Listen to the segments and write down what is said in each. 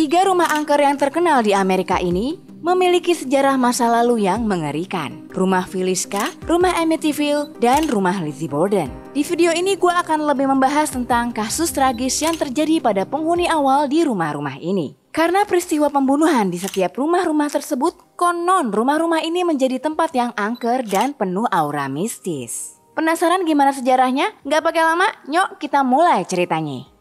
Tiga rumah angker yang terkenal di Amerika ini memiliki sejarah masa lalu yang mengerikan. Rumah Villisca, rumah Amityville, dan rumah Lizzie Borden. Di video ini gue akan lebih membahas tentang kasus tragis yang terjadi pada penghuni awal di rumah-rumah ini. Karena peristiwa pembunuhan di setiap rumah-rumah tersebut, konon rumah-rumah ini menjadi tempat yang angker dan penuh aura mistis. Penasaran gimana sejarahnya? Nggak pakai lama, yuk kita mulai ceritanya.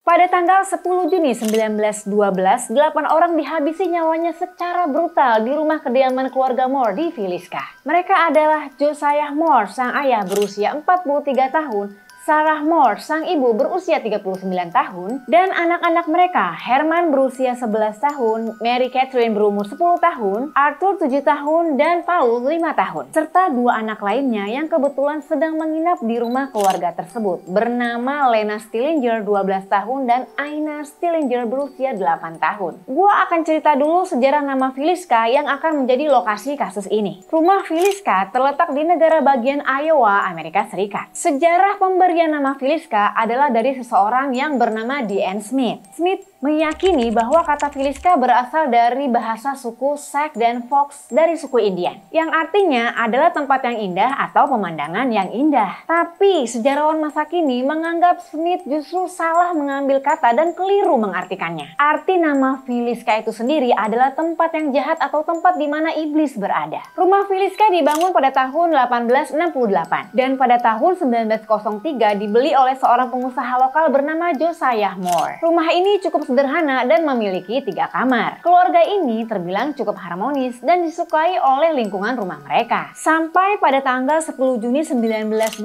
Pada tanggal 10 Juni 1912, 8 orang dihabisi nyawanya secara brutal di rumah kediaman keluarga Moore di Villisca. Mereka adalah Josiah Moore, sang ayah berusia 43 tahun, Sarah Moore, sang ibu berusia 39 tahun, dan anak-anak mereka, Herman berusia 11 tahun, Mary Catherine berumur 10 tahun, Arthur 7 tahun, dan Paul 5 tahun. Serta dua anak lainnya yang kebetulan sedang menginap di rumah keluarga tersebut, bernama Lena Stillinger 12 tahun dan Aina Stillinger berusia 8 tahun. Gua akan cerita dulu sejarah nama Villisca yang akan menjadi lokasi kasus ini. Rumah Villisca terletak di negara bagian Iowa, Amerika Serikat. Sejarah pemberian nama Villisca adalah dari seseorang yang bernama D.N. Smith. Smith meyakini bahwa kata Villisca berasal dari bahasa suku Sac dan Fox dari suku Indian, yang artinya adalah tempat yang indah atau pemandangan yang indah. Tapi sejarawan masa kini menganggap Smith justru salah mengambil kata dan keliru mengartikannya. Arti nama Villisca itu sendiri adalah tempat yang jahat atau tempat di mana iblis berada. Rumah Villisca dibangun pada tahun 1868 dan pada tahun 1903 dibeli oleh seorang pengusaha lokal bernama Josiah Moore. Rumah ini cukup sederhana dan memiliki 3 kamar. Keluarga ini terbilang cukup harmonis dan disukai oleh lingkungan rumah mereka. Sampai pada tanggal 10 Juni 1912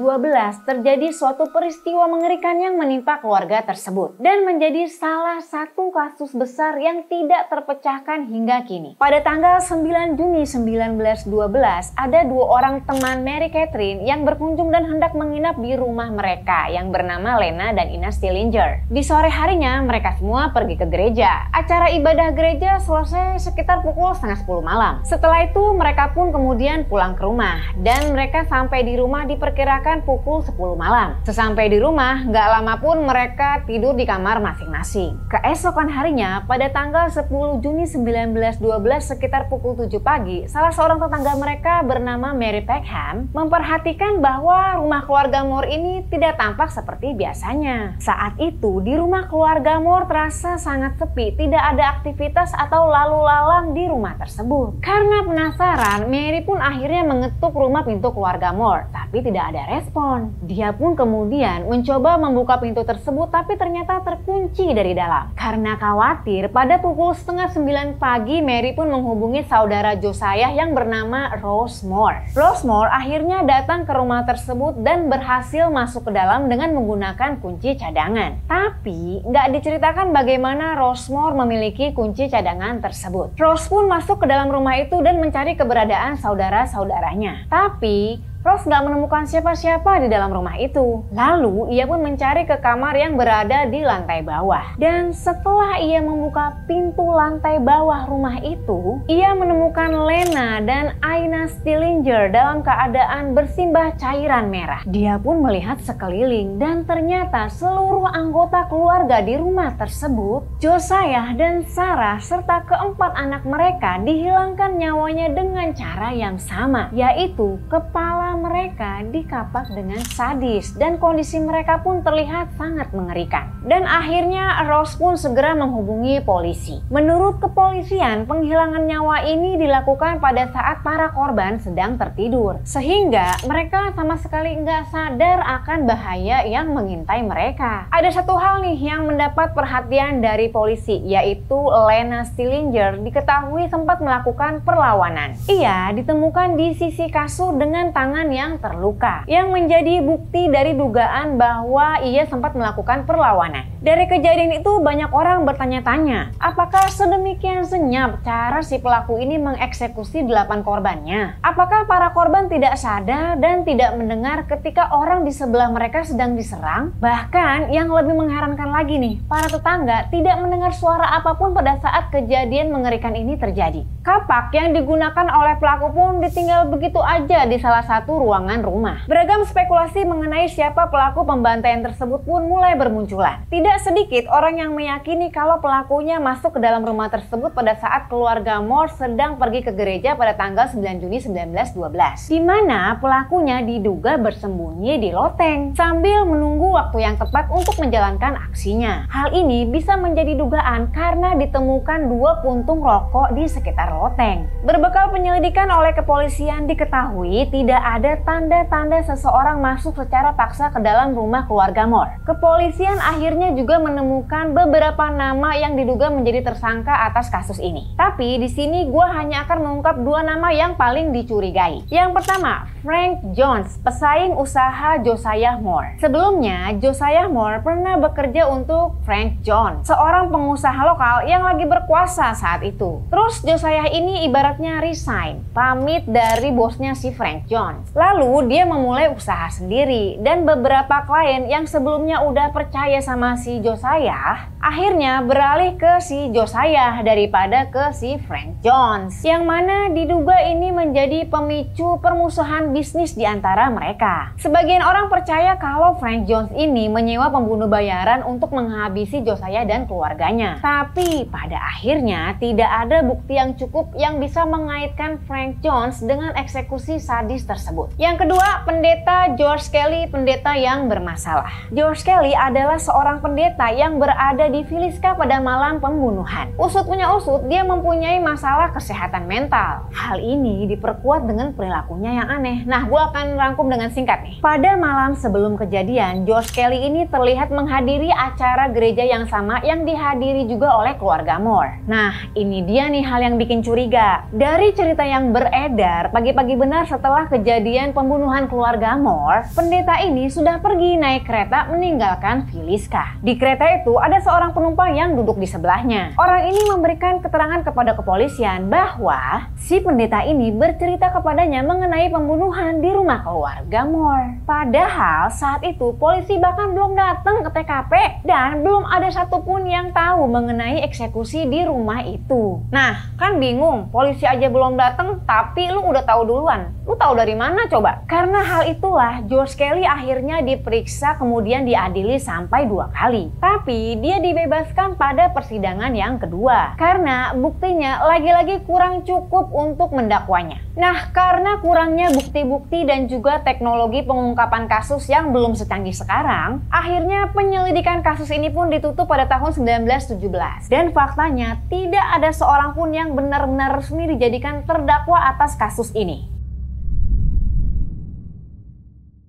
terjadi suatu peristiwa mengerikan yang menimpa keluarga tersebut dan menjadi salah satu kasus besar yang tidak terpecahkan hingga kini. Pada tanggal 9 Juni 1912 ada 2 orang teman Mary Catherine yang berkunjung dan hendak menginap di rumah mereka yang bernama Lena dan Ina Stillinger. Di sore harinya mereka semua pergi ke gereja. Acara ibadah gereja selesai sekitar pukul 9:30 malam. Setelah itu mereka pun kemudian pulang ke rumah dan mereka sampai di rumah diperkirakan pukul 10 malam. Sesampai di rumah, nggak lama pun mereka tidur di kamar masing-masing. Keesokan harinya, pada tanggal 10 Juni 1912 sekitar pukul 7 pagi, salah seorang tetangga mereka bernama Mary Peckham memperhatikan bahwa rumah keluarga Moore ini tidak tampak seperti biasanya. Saat itu di rumah keluarga Moore terasa sangat sepi, tidak ada aktivitas atau lalu lalang di rumah tersebut. Karena penasaran, Mary pun akhirnya mengetuk rumah pintu keluarga Moore, tapi tidak ada respon. Dia pun kemudian mencoba membuka pintu tersebut, tapi ternyata terkunci dari dalam. Karena khawatir, pada pukul 8:30 pagi, Mary pun menghubungi saudara Josiah yang bernama Rose Moore. Rose Moore akhirnya datang ke rumah tersebut dan berhasil masuk ke dalam dengan menggunakan kunci cadangan. Tapi nggak diceritakan bagaimana Rose Moore memiliki kunci cadangan tersebut. Rose pun masuk ke dalam rumah itu dan mencari keberadaan saudara-saudaranya. Tapi Rose nggak menemukan siapa-siapa di dalam rumah itu. Lalu ia pun mencari ke kamar yang berada di lantai bawah. Dan setelah ia membuka pintu lantai bawah rumah itu, ia menemukan Lena dan Aina Stillinger dalam keadaan bersimbah cairan merah. Dia pun melihat sekeliling dan ternyata seluruh anggota keluarga di rumah tersebut, Josiah dan Sarah serta keempat anak mereka dihilangkan nyawanya dengan cara yang sama, yaitu kepala mereka dikapak dengan sadis dan kondisi mereka pun terlihat sangat mengerikan. Dan akhirnya Rose pun segera menghubungi polisi. Menurut kepolisian, penghilangan nyawa ini dilakukan pada saat para korban sedang tertidur, sehingga mereka sama sekali nggak sadar akan bahaya yang mengintai mereka. Ada satu hal nih yang mendapat perhatian dari polisi, yaitu Lena Stillinger diketahui sempat melakukan perlawanan. Ia ditemukan di sisi kasur dengan tangan yang terluka, yang menjadi bukti dari dugaan bahwa ia sempat melakukan perlawanan. Dari kejadian itu banyak orang bertanya-tanya, apakah sedemikian senyap cara si pelaku ini mengeksekusi 8 korbannya? Apakah para korban tidak sadar dan tidak mendengar ketika orang di sebelah mereka sedang diserang? Bahkan yang lebih mengherankan lagi nih, para tetangga tidak mendengar suara apapun pada saat kejadian mengerikan ini terjadi. Kapak yang digunakan oleh pelaku pun ditinggal begitu aja di salah satu ruangan rumah. Beragam spekulasi mengenai siapa pelaku pembantaian tersebut pun mulai bermunculan. Tidak sedikit orang yang meyakini kalau pelakunya masuk ke dalam rumah tersebut pada saat keluarga Moore sedang pergi ke gereja pada tanggal 9 Juni 1912, di mana pelakunya diduga bersembunyi di loteng sambil menunggu waktu yang tepat untuk menjalankan aksinya. Hal ini bisa menjadi dugaan karena ditemukan 2 puntung rokok di sekitar loteng. Berbekal penyelidikan oleh kepolisian diketahui tidak ada tanda-tanda seseorang masuk secara paksa ke dalam rumah keluarga Moore. Kepolisian akhirnya juga menemukan beberapa nama yang diduga menjadi tersangka atas kasus ini. Tapi di sini gue hanya akan mengungkap 2 nama yang paling dicurigai. Yang pertama, Frank Jones, pesaing usaha Josiah Moore. Sebelumnya, Josiah Moore pernah bekerja untuk Frank Jones, seorang pengusaha lokal yang lagi berkuasa saat itu. Terus Josiah ini ibaratnya resign, pamit dari bosnya si Frank Jones. Lalu dia memulai usaha sendiri dan beberapa klien yang sebelumnya udah percaya sama si Josiah akhirnya beralih ke si Josiah daripada ke si Frank Jones, yang mana diduga ini menjadi pemicu permusuhan bisnis di antara mereka. Sebagian orang percaya kalau Frank Jones ini menyewa pembunuh bayaran untuk menghabisi Josiah dan keluarganya. Tapi pada akhirnya tidak ada bukti yang cukup yang bisa mengaitkan Frank Jones dengan eksekusi sadis tersebut. Yang kedua, pendeta George Kelly, pendeta yang bermasalah. George Kelly adalah seorang pendeta yang berada di Villisca pada malam pembunuhan. Usut punya usut, dia mempunyai masalah kesehatan mental. Hal ini diperkuat dengan perilakunya yang aneh. Nah, gue akan rangkum dengan singkat nih. Pada malam sebelum kejadian, George Kelly ini terlihat menghadiri acara gereja yang sama yang dihadiri juga oleh keluarga Moore. Nah, ini dia nih hal yang bikin curiga. Dari cerita yang beredar, pagi-pagi benar setelah kejadian pembunuhan keluarga Moore, pendeta ini sudah pergi naik kereta meninggalkan Villisca. Di kereta itu ada seorang penumpang yang duduk di sebelahnya. Orang ini memberikan keterangan kepada kepolisian bahwa si pendeta ini bercerita kepadanya mengenai pembunuhan di rumah keluarga Moore. Padahal saat itu polisi bahkan belum datang ke TKP dan belum ada satupun yang tahu mengenai eksekusi di rumah itu. Nah, kan bingung, polisi aja belum datang tapi lu udah tahu duluan. Lu tahu dari mana coba? Karena hal itulah George Kelly akhirnya diperiksa kemudian diadili sampai 2 kali. Tapi dia dibebaskan pada persidangan yang kedua karena buktinya lagi-lagi kurang cukup untuk mendakwanya. Nah, karena kurangnya bukti-bukti dan juga teknologi pengungkapan kasus yang belum secanggih sekarang, akhirnya penyelidikan kasus ini pun ditutup pada tahun 1917. Dan faktanya tidak ada seorang pun yang benar-benar resmi dijadikan terdakwa atas kasus ini.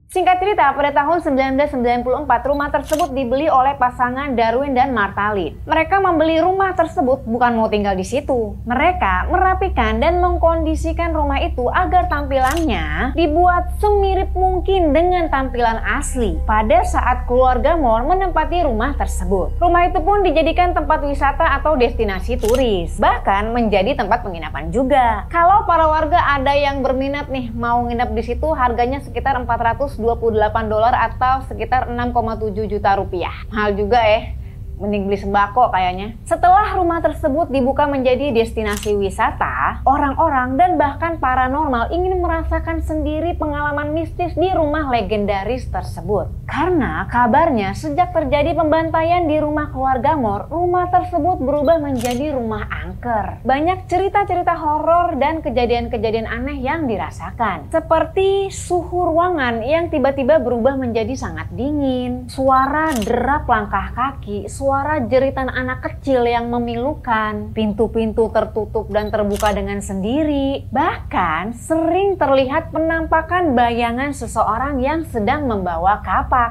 Singkat cerita, pada tahun 1994 rumah tersebut dibeli oleh pasangan Darwin dan Martha Lynn. Mereka membeli rumah tersebut bukan mau tinggal di situ. Mereka merapikan dan mengkondisikan rumah itu agar tampilannya dibuat semirip mungkin dengan tampilan asli pada saat keluarga Moore menempati rumah tersebut. Rumah itu pun dijadikan tempat wisata atau destinasi turis, bahkan menjadi tempat penginapan juga. Kalau para warga ada yang berminat nih mau nginep di situ, harganya sekitar $428 atau sekitar 6,7 juta rupiah. Mahal juga ya. Mending beli sembako kayaknya. Setelah rumah tersebut dibuka menjadi destinasi wisata, orang-orang dan bahkan paranormal ingin merasakan sendiri pengalaman mistis di rumah legendaris tersebut. Karena kabarnya sejak terjadi pembantaian di rumah keluarga Moore, rumah tersebut berubah menjadi rumah angker. Banyak cerita-cerita horor dan kejadian-kejadian aneh yang dirasakan. Seperti suhu ruangan yang tiba-tiba berubah menjadi sangat dingin, suara derap langkah kaki, suara jeritan anak kecil yang memilukan, pintu-pintu tertutup dan terbuka dengan sendiri. Bahkan sering terlihat penampakan bayangan seseorang yang sedang membawa kapak.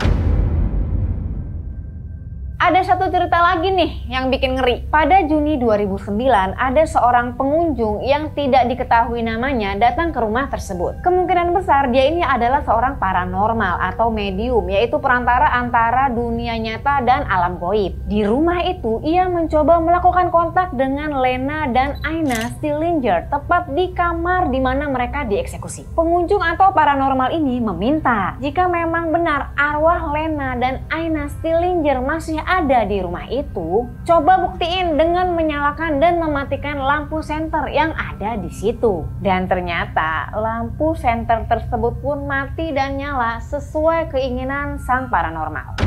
Ada satu cerita lagi nih yang bikin ngeri. Pada Juni 2009, ada seorang pengunjung yang tidak diketahui namanya datang ke rumah tersebut. Kemungkinan besar dia ini adalah seorang paranormal atau medium, yaitu perantara antara dunia nyata dan alam gaib. Di rumah itu, ia mencoba melakukan kontak dengan Lena dan Aina Stillinger, tepat di kamar di mana mereka dieksekusi. Pengunjung atau paranormal ini meminta jika memang benar arwah Lena dan Aina Stillinger masih ada di rumah itu, coba buktiin dengan menyalakan dan mematikan lampu senter yang ada di situ. Dan ternyata lampu senter tersebut pun mati dan nyala sesuai keinginan sang paranormal.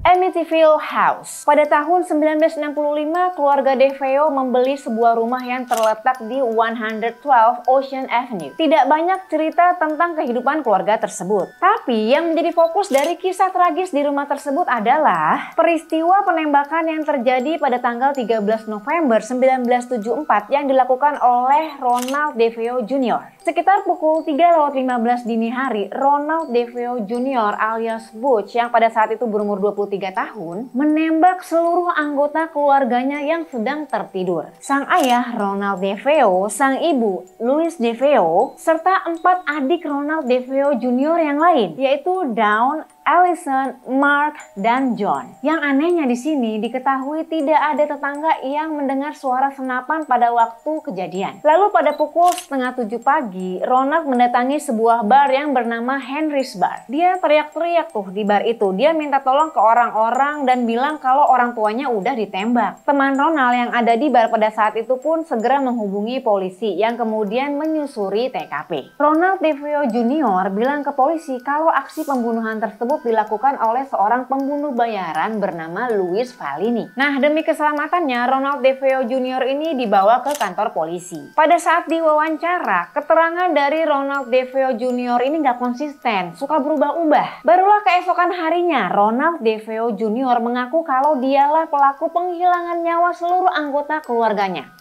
Amityville House. Pada tahun 1965, keluarga DeFeo membeli sebuah rumah yang terletak di 112 Ocean Avenue. Tidak banyak cerita tentang kehidupan keluarga tersebut. Tapi yang menjadi fokus dari kisah tragis di rumah tersebut adalah peristiwa penembakan yang terjadi pada tanggal 13 November 1974 yang dilakukan oleh Ronald DeFeo Jr. Sekitar pukul 3:15 dini hari, Ronald DeFeo Jr. alias Butch yang pada saat itu berumur 23 tahun menembak seluruh anggota keluarganya yang sedang tertidur. Sang ayah Ronald DeFeo, sang ibu Louise DeFeo, serta 4 adik Ronald DeFeo Jr. yang lain, yaitu Dawn, Allison, Mark, dan John. Yang anehnya di sini diketahui tidak ada tetangga yang mendengar suara senapan pada waktu kejadian. Lalu pada pukul 6:30 pagi, Ronald mendatangi sebuah bar yang bernama Henry's Bar. Dia teriak-teriak tuh di bar itu. Dia minta tolong ke orang-orang dan bilang kalau orang tuanya udah ditembak. Teman Ronald yang ada di bar pada saat itu pun segera menghubungi polisi yang kemudian menyusuri TKP. Ronald DeFeo Jr. bilang ke polisi kalau aksi pembunuhan tersebut dilakukan oleh seorang pembunuh bayaran bernama Louis Fallini. Nah, demi keselamatannya, Ronald DeFeo Jr. ini dibawa ke kantor polisi. Pada saat diwawancara, keterangan dari Ronald DeFeo Jr. ini nggak konsisten, suka berubah-ubah. Barulah keesokan harinya, Ronald DeFeo Jr. mengaku kalau dialah pelaku penghilangan nyawa seluruh anggota keluarganya.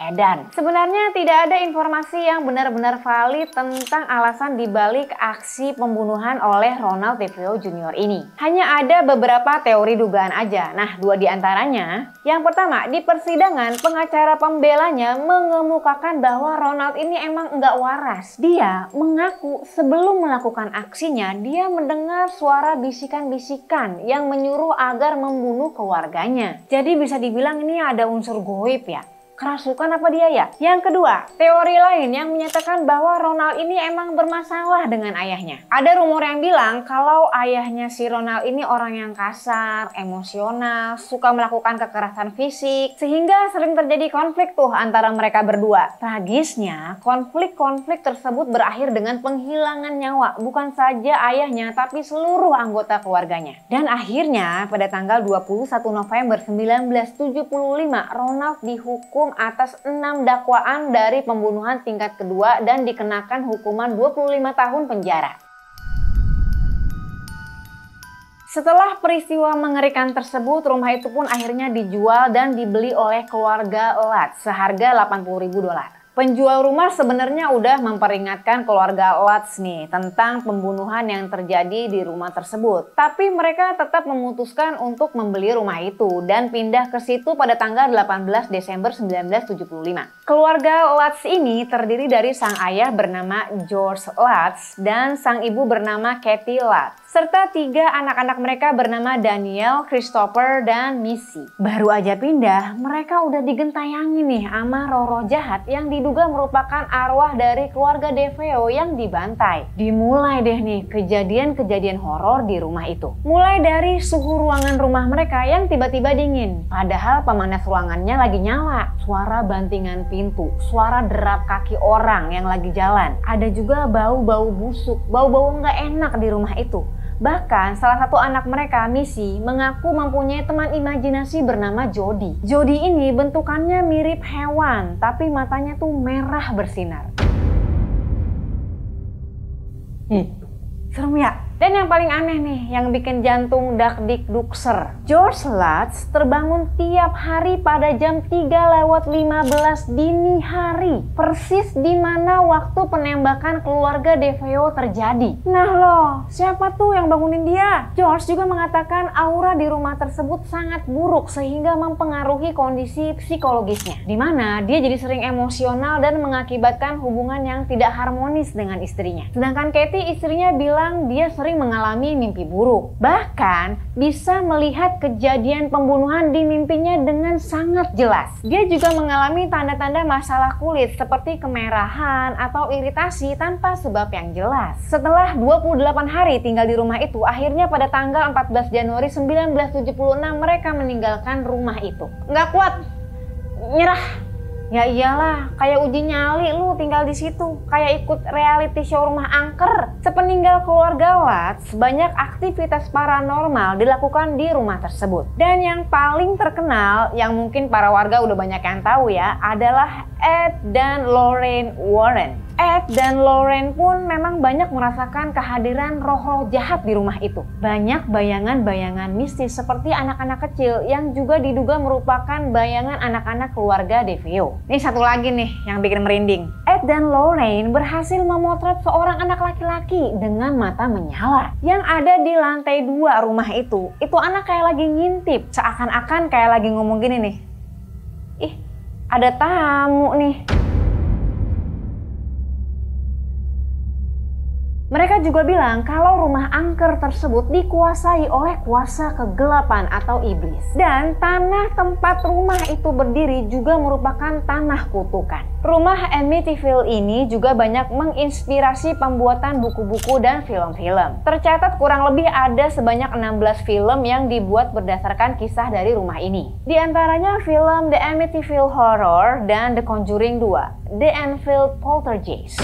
Edan. Sebenarnya tidak ada informasi yang benar-benar valid tentang alasan dibalik aksi pembunuhan oleh Ronald DeFeo Jr. ini. Hanya ada beberapa teori dugaan aja. Nah, 2 diantaranya. Yang pertama, di persidangan pengacara pembelanya mengemukakan bahwa Ronald ini emang nggak waras. Dia mengaku sebelum melakukan aksinya, dia mendengar suara bisikan-bisikan yang menyuruh agar membunuh keluarganya. Jadi bisa dibilang ini ada unsur goib ya. Kerasukan apa dia ya? Yang kedua, teori lain yang menyatakan bahwa Ronald ini emang bermasalah dengan ayahnya. Ada rumor yang bilang kalau ayahnya si Ronald ini orang yang kasar, emosional, suka melakukan kekerasan fisik, sehingga sering terjadi konflik tuh antara mereka berdua. Tragisnya, konflik-konflik tersebut berakhir dengan penghilangan nyawa, bukan saja ayahnya tapi seluruh anggota keluarganya. Dan akhirnya pada tanggal 21 November 1975, Ronald dihukum atas 6 dakwaan dari pembunuhan tingkat kedua dan dikenakan hukuman 25 tahun penjara. Setelah peristiwa mengerikan tersebut, rumah itu pun akhirnya dijual dan dibeli oleh keluarga Lutz seharga $80.000. Penjual rumah sebenarnya udah memperingatkan keluarga Lutz nih tentang pembunuhan yang terjadi di rumah tersebut. Tapi mereka tetap memutuskan untuk membeli rumah itu dan pindah ke situ pada tanggal 18 Desember 1975. Keluarga Lutz ini terdiri dari sang ayah bernama George Lutz dan sang ibu bernama Kathy Lutz, serta 3 anak-anak mereka bernama Daniel, Christopher, dan Missy. Baru aja pindah, mereka udah digentayangi nih sama roh-roh jahat yang diduga merupakan arwah dari keluarga DeFeo yang dibantai. Dimulai deh nih kejadian-kejadian horor di rumah itu. Mulai dari suhu ruangan rumah mereka yang tiba-tiba dingin, padahal pemanas ruangannya lagi nyala. Suara bantingan pintu, suara derap kaki orang yang lagi jalan. Ada juga bau-bau busuk, bau-bau nggak enak di rumah itu. Bahkan salah satu anak mereka, Missy, mengaku mempunyai teman imajinasi bernama Jody. Jody ini bentukannya mirip hewan, tapi matanya tuh merah bersinar. Serem ya? Dan yang paling aneh nih, yang bikin jantung dak-dik-dukser. George Lutz terbangun tiap hari pada jam 3:15 dini hari. Persis di mana waktu penembakan keluarga DeFeo terjadi. Nah loh, siapa tuh yang bangunin dia? George juga mengatakan aura di rumah tersebut sangat buruk sehingga mempengaruhi kondisi psikologisnya. Di mana dia jadi sering emosional dan mengakibatkan hubungan yang tidak harmonis dengan istrinya. Sedangkan Kathy, istrinya bilang dia sering sering mengalami mimpi buruk. Bahkan bisa melihat kejadian pembunuhan di mimpinya dengan sangat jelas. Dia juga mengalami tanda-tanda masalah kulit seperti kemerahan atau iritasi tanpa sebab yang jelas. Setelah 28 hari tinggal di rumah itu, akhirnya pada tanggal 14 Januari 1976 mereka meninggalkan rumah itu. Nggak kuat, nyerah. Ya iyalah, kayak uji nyali lu tinggal di situ, kayak ikut reality show rumah angker. Sepeninggal keluarga Watts, banyak aktivitas paranormal dilakukan di rumah tersebut. Dan yang paling terkenal, yang mungkin para warga udah banyak yang tahu ya, adalah Ed dan Lorraine Warren. Ed dan Lorraine pun memang banyak merasakan kehadiran roh-roh jahat di rumah itu. Banyak bayangan-bayangan mistis seperti anak-anak kecil yang juga diduga merupakan bayangan anak-anak keluarga DeVio. Ini satu lagi nih yang bikin merinding. Ed dan Lorraine berhasil memotret seorang anak laki-laki dengan mata menyala. Yang ada di lantai 2 rumah itu anak kayak lagi ngintip. Seakan-akan kayak lagi ngomong gini nih. Ih, ada tamu nih. Mereka juga bilang kalau rumah angker tersebut dikuasai oleh kuasa kegelapan atau iblis. Dan tanah tempat rumah itu berdiri juga merupakan tanah kutukan. Rumah Amityville ini juga banyak menginspirasi pembuatan buku-buku dan film-film. Tercatat kurang lebih ada sebanyak 16 film yang dibuat berdasarkan kisah dari rumah ini. Di antaranya film The Amityville Horror dan The Conjuring 2, The Enfield Poltergeist.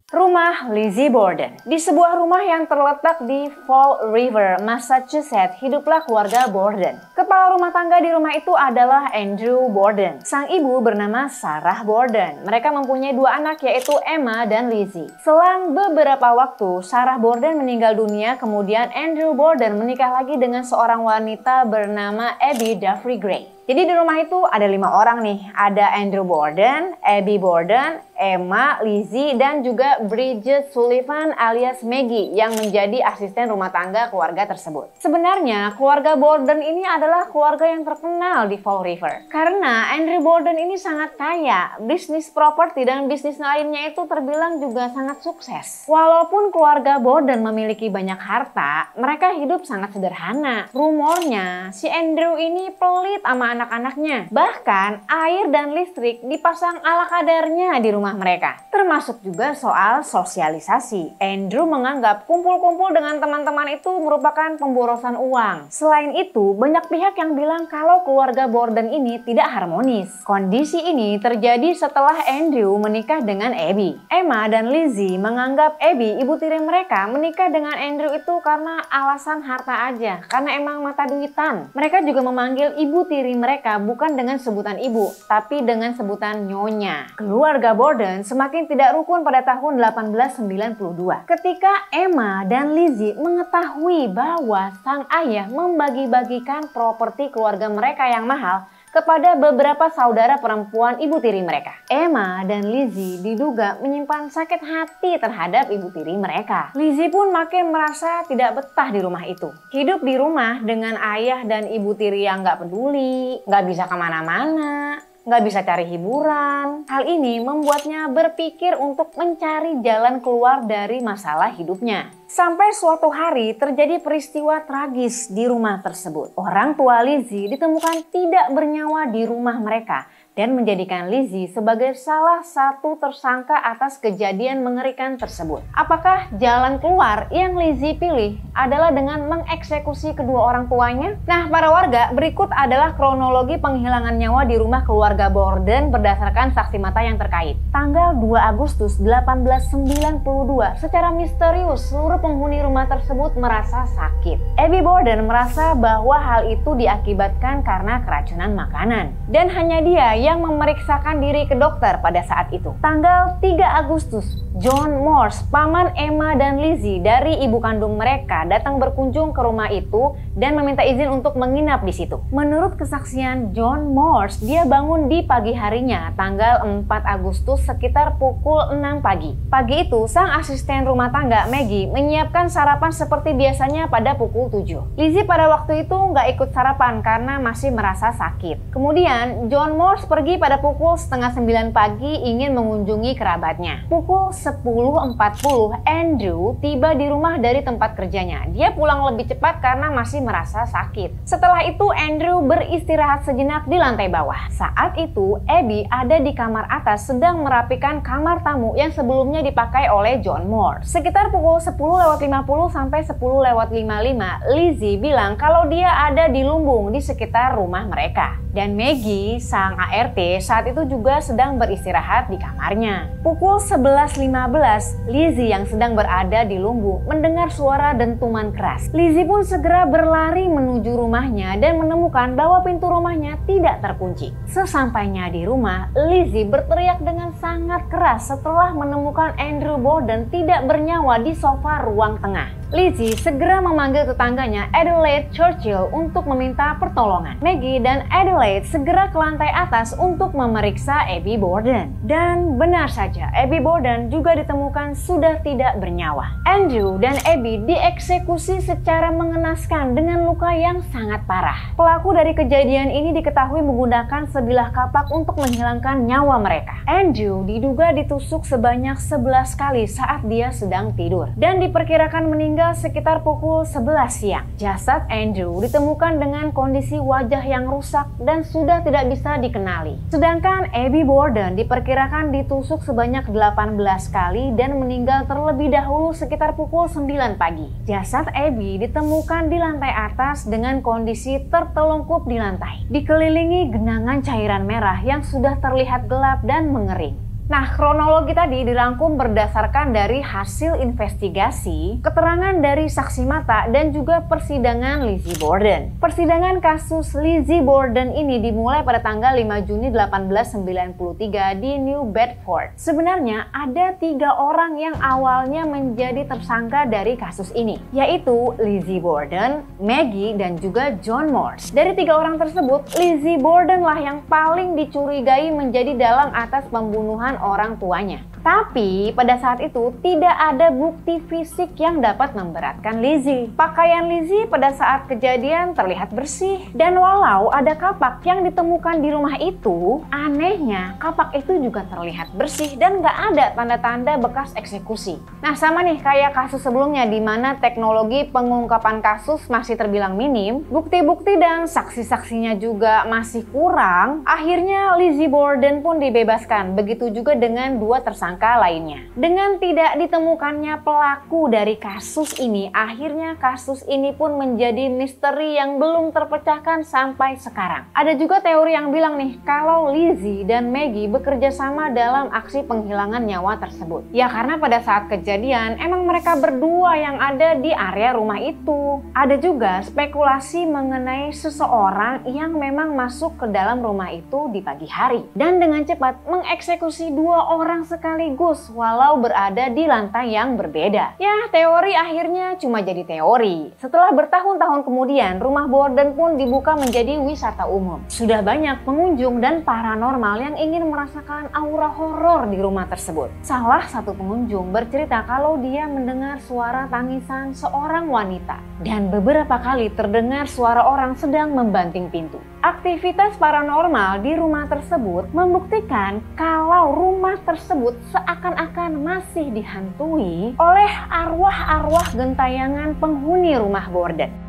Rumah Lizzie Borden. Di sebuah rumah yang terletak di Fall River, Massachusetts, hiduplah keluarga Borden. Kepala rumah tangga di rumah itu adalah Andrew Borden. Sang ibu bernama Sarah Borden. Mereka mempunyai 2 anak yaitu Emma dan Lizzie. Selang beberapa waktu, Sarah Borden meninggal dunia, kemudian Andrew Borden menikah lagi dengan seorang wanita bernama Abby Duffy Gray. Jadi di rumah itu ada 5 orang nih. Ada Andrew Borden, Abby Borden, Emma, Lizzie, dan juga Bridget Sullivan alias Maggie yang menjadi asisten rumah tangga keluarga tersebut. Sebenarnya keluarga Borden ini adalah keluarga yang terkenal di Fall River. Karena Andrew Borden ini sangat kaya, bisnis properti dan bisnis lainnya itu terbilang juga sangat sukses. Walaupun keluarga Borden memiliki banyak harta, mereka hidup sangat sederhana. Rumornya si Andrew ini pelit sama anak-anaknya. Bahkan air dan listrik dipasang ala kadarnya di rumah mereka. Termasuk juga soal sosialisasi. Andrew menganggap kumpul-kumpul dengan teman-teman itu merupakan pemborosan uang. Selain itu, banyak pihak yang bilang kalau keluarga Borden ini tidak harmonis. Kondisi ini terjadi setelah Andrew menikah dengan Abby. Emma dan Lizzie menganggap Abby, ibu tiri mereka, menikah dengan Andrew itu karena alasan harta aja. Karena emang mata duitan. Mereka juga memanggil ibu tiri mereka bukan dengan sebutan ibu, tapi dengan sebutan nyonya. Keluarga Borden semakin tidak rukun pada tahun 1892. Ketika Emma dan Lizzie mengetahui bahwa sang ayah membagi-bagikan properti keluarga mereka yang mahal kepada beberapa saudara perempuan ibu tiri mereka. Emma dan Lizzie diduga menyimpan sakit hati terhadap ibu tiri mereka. Lizzie pun makin merasa tidak betah di rumah itu. Hidup di rumah dengan ayah dan ibu tiri yang gak peduli, gak bisa kemana-mana, nggak bisa cari hiburan. Hal ini membuatnya berpikir untuk mencari jalan keluar dari masalah hidupnya. Sampai suatu hari terjadi peristiwa tragis di rumah tersebut. Orang tua Lizzie ditemukan tidak bernyawa di rumah mereka dan menjadikan Lizzie sebagai salah satu tersangka atas kejadian mengerikan tersebut. Apakah jalan keluar yang Lizzie pilih adalah dengan mengeksekusi kedua orang tuanya? Nah, para warga, berikut adalah kronologi penghilangan nyawa di rumah keluarga Borden berdasarkan saksi mata yang terkait. Tanggal 2 Agustus 1892, secara misterius seluruh penghuni rumah tersebut merasa sakit. Abby Borden merasa bahwa hal itu diakibatkan karena keracunan makanan. Dan hanya dia yang memeriksakan diri ke dokter pada saat itu. Tanggal 3 Agustus, John Morse, paman Emma dan Lizzie dari ibu kandung mereka datang berkunjung ke rumah itu dan meminta izin untuk menginap di situ. Menurut kesaksian John Morse, dia bangun di pagi harinya, tanggal 4 Agustus sekitar pukul 6 pagi. Pagi itu, sang asisten rumah tangga Maggie menyiapkan sarapan seperti biasanya pada pukul 7. Lizzie pada waktu itu nggak ikut sarapan karena masih merasa sakit. Kemudian, John Morse pergi pada pukul 8:30 pagi ingin mengunjungi kerabatnya. Pukul 10:40 Andrew tiba di rumah dari tempat kerjanya. Dia pulang lebih cepat karena masih merasa sakit. Setelah itu Andrew beristirahat sejenak di lantai bawah. Saat itu Abby ada di kamar atas sedang merapikan kamar tamu yang sebelumnya dipakai oleh John Moore. Sekitar pukul 10:50 sampai 10:55 Lizzie bilang kalau dia ada di lumbung di sekitar rumah mereka. Dan Maggie, sang ART, saat itu juga sedang beristirahat di kamarnya. Pukul 11:15, Lizzie yang sedang berada di lumbung mendengar suara dentuman keras. Lizzie pun segera berlari menuju rumahnya dan menemukan bahwa pintu rumahnya tidak terkunci. Sesampainya di rumah, Lizzie berteriak dengan sangat keras setelah menemukan Andrew Borden tidak bernyawa di sofa ruang tengah. Lizzie segera memanggil tetangganya Adelaide Churchill untuk meminta pertolongan. Maggie dan Adelaide segera ke lantai atas untuk memeriksa Abby Borden. Dan benar saja, Abby Borden juga ditemukan sudah tidak bernyawa. Andrew dan Abby dieksekusi secara mengenaskan dengan luka yang sangat parah. Pelaku dari kejadian ini diketahui menggunakan sebilah kapak untuk menghilangkan nyawa mereka. Andrew diduga ditusuk sebanyak 11 kali saat dia sedang tidur dan diperkirakan meninggal sekitar pukul 11 siang. Jasad Andrew ditemukan dengan kondisi wajah yang rusak dan sudah tidak bisa dikenali. Sedangkan Abby Borden diperkirakan ditusuk sebanyak 18 kali dan meninggal terlebih dahulu sekitar pukul 9 pagi. Jasad Abby ditemukan di lantai atas dengan kondisi tertelungkup di lantai, dikelilingi genangan cairan merah yang sudah terlihat gelap dan mengering. Nah, kronologi tadi dirangkum berdasarkan dari hasil investigasi, keterangan dari saksi mata, dan juga persidangan Lizzie Borden. Persidangan kasus Lizzie Borden ini dimulai pada tanggal 5 Juni 1893 di New Bedford. Sebenarnya ada 3 orang yang awalnya menjadi tersangka dari kasus ini, yaitu Lizzie Borden, Maggie, dan juga John Morse. Dari 3 orang tersebut, Lizzie Borden lah yang paling dicurigai menjadi dalang atas pembunuhan orang tuanya. Tapi pada saat itu tidak ada bukti fisik yang dapat memberatkan Lizzie. Pakaian Lizzie pada saat kejadian terlihat bersih. Dan walau ada kapak yang ditemukan di rumah itu, anehnya kapak itu juga terlihat bersih dan gak ada tanda-tanda bekas eksekusi. Nah, sama nih kayak kasus sebelumnya di mana teknologi pengungkapan kasus masih terbilang minim, bukti-bukti dan saksi-saksinya juga masih kurang. Akhirnya Lizzie Borden pun dibebaskan. Begitu juga dengan 2 tersangka lainnya. Dengan tidak ditemukannya pelaku dari kasus ini, akhirnya kasus ini pun menjadi misteri yang belum terpecahkan sampai sekarang. Ada juga teori yang bilang nih, kalau Lizzie dan Maggie bekerja sama dalam aksi penghilangan nyawa tersebut. Ya karena pada saat kejadian, emang mereka berdua yang ada di area rumah itu. Ada juga spekulasi mengenai seseorang yang memang masuk ke dalam rumah itu di pagi hari dan dengan cepat mengeksekusi 2 orang sekaligus walau berada di lantai yang berbeda. Ya, teori akhirnya cuma jadi teori. Setelah bertahun-tahun kemudian, rumah Borden pun dibuka menjadi wisata umum. Sudah banyak pengunjung dan paranormal yang ingin merasakan aura horor di rumah tersebut. Salah satu pengunjung bercerita kalau dia mendengar suara tangisan seorang wanita dan beberapa kali terdengar suara orang sedang membanting pintu. Aktivitas paranormal di rumah tersebut membuktikan kalau rumah tersebut seakan-akan masih dihantui oleh arwah-arwah gentayangan penghuni rumah Borden.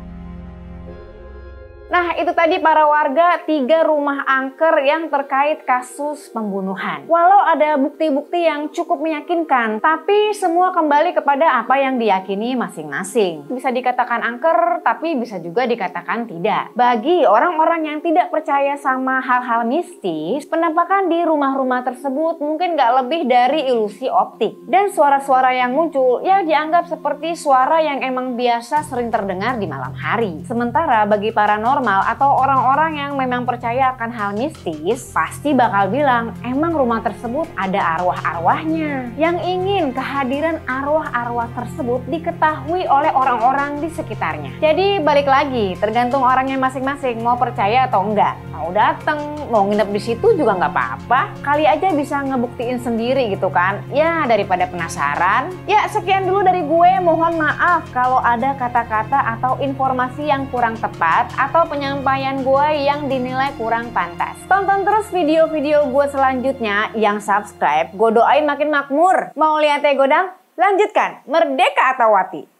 Nah, itu tadi para warga 3 rumah angker yang terkait kasus pembunuhan. Walau ada bukti-bukti yang cukup meyakinkan, tapi semua kembali kepada apa yang diyakini masing-masing. Bisa dikatakan angker, tapi bisa juga dikatakan tidak. Bagi orang-orang yang tidak percaya sama hal-hal mistis, penampakan di rumah-rumah tersebut mungkin gak lebih dari ilusi optik. Dan suara-suara yang muncul ya dianggap seperti suara yang emang biasa sering terdengar di malam hari. Sementara bagi paranormal atau orang-orang yang memang percaya akan hal mistis pasti bakal bilang emang rumah tersebut ada arwah-arwahnya yang ingin kehadiran arwah-arwah tersebut diketahui oleh orang-orang di sekitarnya. Jadi balik lagi, tergantung orangnya masing-masing mau percaya atau enggak. Mau dateng, mau nginep di situ juga nggak apa-apa. Kali aja bisa ngebuktiin sendiri gitu kan. Ya daripada penasaran. Ya sekian dulu dari gue. Mohon maaf kalau ada kata-kata atau informasi yang kurang tepat atau penyampaian penyampaian gue yang dinilai kurang pantas. Tonton terus video-video gue selanjutnya, yang subscribe gue doain makin makmur. Mau lihat Godang? Lanjutkan, Merdeka Atawati.